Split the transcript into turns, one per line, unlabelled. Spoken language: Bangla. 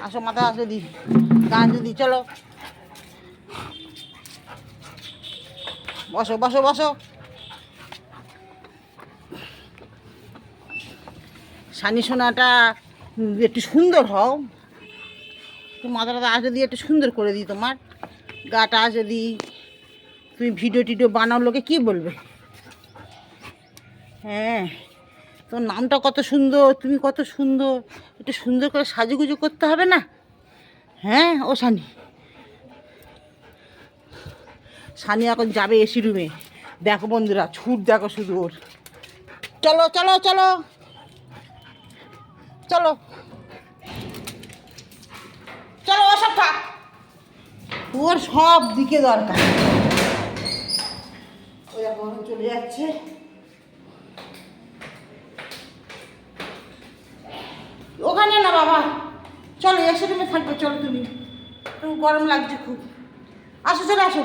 আসো মাথা আসো দি, গান দিদি, চলো বসো বসো বসো। সানি সোনাটা একটু সুন্দর হও, তুমি মাথাটা আসে দিয়ে একটু সুন্দর করে দিই, তোমার গাটা আসে দিই। তুমি ভিডিও টিডিও বানাও, লোকে কী বলবে? হ্যাঁ, তোর নামটা কত সুন্দর, তুমি কত সুন্দর, একটু সুন্দর করে সাজুগুজু করতে হবে না? হ্যাঁ ও সানি, সানি এখন যাবে এসি রুমে। দেখো বন্ধুরা, ছুট দেখো শুধু ওর। চলো চলো চলো চলো চলো, ওসব থাক, ওর সব দিকে দরকার। ওই দেখো চলে যাচ্ছে। ওখানে না বাবা, চলো এসে রুমে থাকবে, চলো তুমি, একটু গরম লাগছে খুব। আসো চলে আসো।